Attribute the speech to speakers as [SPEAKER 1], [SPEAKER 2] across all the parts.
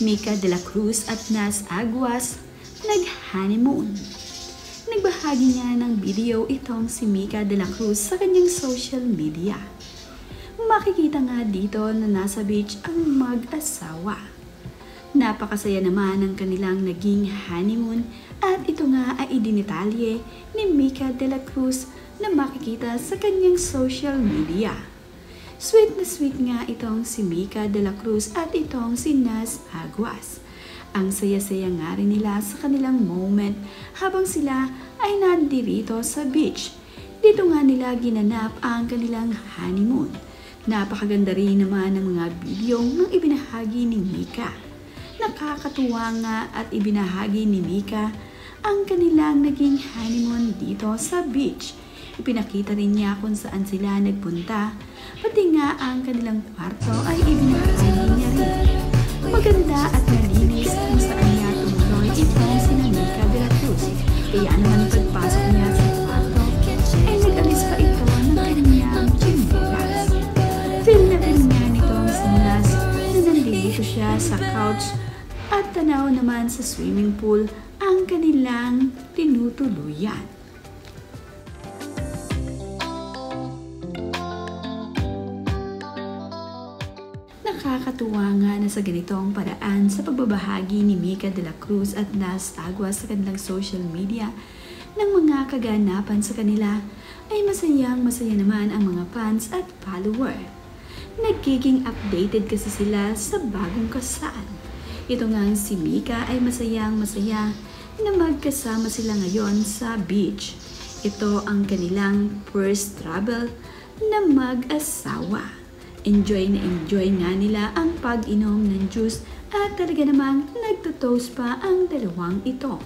[SPEAKER 1] Mika de la Cruz at Nas Aguas nag-honeymoon. Nagbahagi nga ng video itong si Mika de la Cruz sa kanyang social media. Makikita nga dito na nasa beach ang mag-asawa. Napakasaya naman ang kanilang naging honeymoon at ito nga ay idinitalye ni Mika de la Cruz na makikita sa kanyang social media. Sweet na sweet nga itong si Mika de la Cruz at itong si Nas Aguas. Ang saya-saya nga rin nila sa kanilang moment habang sila ay nandirito sa beach. Dito nga nila ginanap ang kanilang honeymoon. Napakaganda rin naman ng mga video ng ibinahagi ni Mika. Nakakatuwa nga at ibinahagi ni Mika ang kanilang naging honeymoon dito sa beach. Ipinakita rin niya kung saan sila nagpunta, pati nga ang kanilang kwarto ay ibinahagi niya rin. Maganda at malinis kung saan niya tumuloy itong si Mika de la Cruz. Kaya naman pagpasok niya sa kwarto ay nag-alis pa ito ng kanyang chinelas. Feel na rin nga nitong si Nas na nandito siya sa couch at tanaw naman sa swimming pool ang kanilang tinutuluyan. Nakakatuwa nga na sa ganitong paraan sa pagbabahagi ni Mika de la Cruz at Nas Aguas sa kanilang social media ng mga kaganapan sa kanila ay masayang masaya naman ang mga fans at follower. Nagiging updated kasi sila sa bagong kasal. Ito nga si Mika ay masayang masaya na magkasama sila ngayon sa beach. Ito ang kanilang first travel na mag-asawa. Enjoy na enjoy nga nila ang pag-inom ng juice at talaga namang nagtotoast pa ang dalawang ito.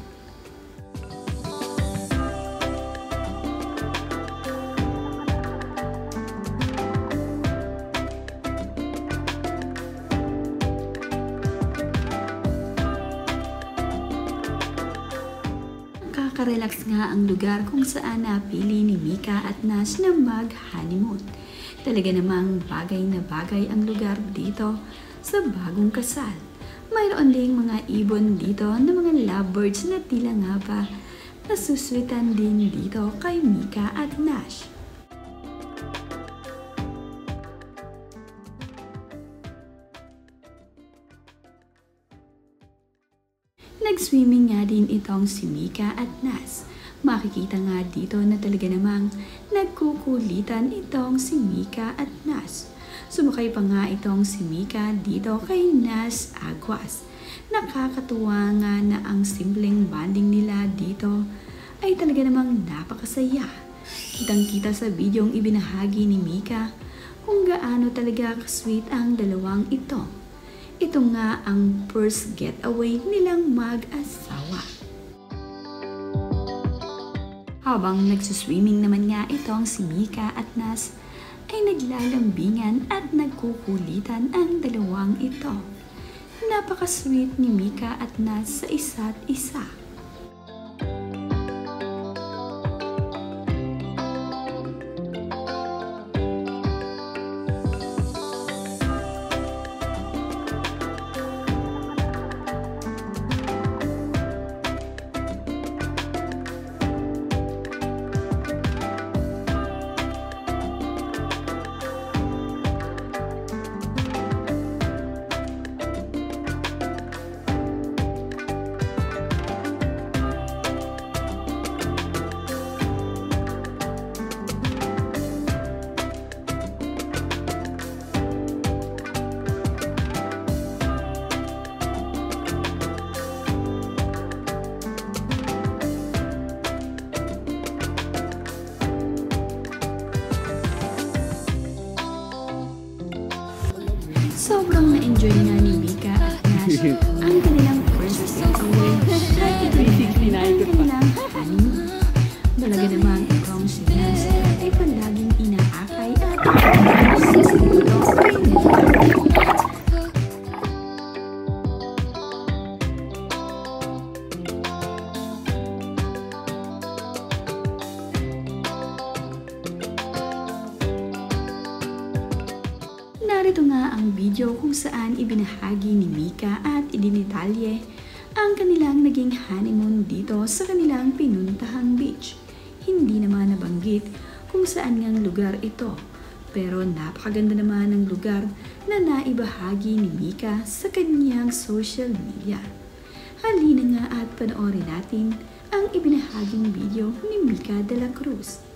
[SPEAKER 1] Nakaka-relax nga ang lugar kung saan napili ni Mika at Nas na mag-honeymoon. Talaga namang bagay na bagay ang lugar dito sa bagong kasal. Mayroon ding mga ibon dito na mga lovebirds na tila nga ba nasuswitan din dito kay Mika at Nas. Nag-swimming nga din itong si Mika at Nas. Makikita nga dito na talaga namang nagkukulitan itong si Mika at Nas. Sumakay pa nga itong si Mika dito kay Nas Aguas. Nakakatuwa nga na ang simpleng bonding nila dito ay talaga namang napakasaya. Kitang-kita sa videong ibinahagi ni Mika kung gaano talaga ka-sweet ang dalawang ito. Ito nga ang first getaway nilang mag-asawa. Habang nagsuswimming naman nga itong si Mika at Nas ay naglalambingan at nagkukulitan ang dalawang ito. Napaka-sweet ni Mika at Nas sa isa't isa. Sobrang na-enjoy nga ni Mika at Nas ang kanilang first getaway at ito ang kanilang honeymoon. Talaga namang itong si Nas ay palaging inaakay at sisigulo kay Mika. Narito nga ang video kung saan ibinahagi ni Mika at idinitalye ang kanilang naging honeymoon dito sa kanilang pinuntahang beach. Hindi naman nabanggit kung saan ngang lugar ito, pero napakaganda naman ng lugar na naibahagi ni Mika sa kanyang social media. Halina nga at panoorin natin ang ibinahaging video ni Mika de la Cruz.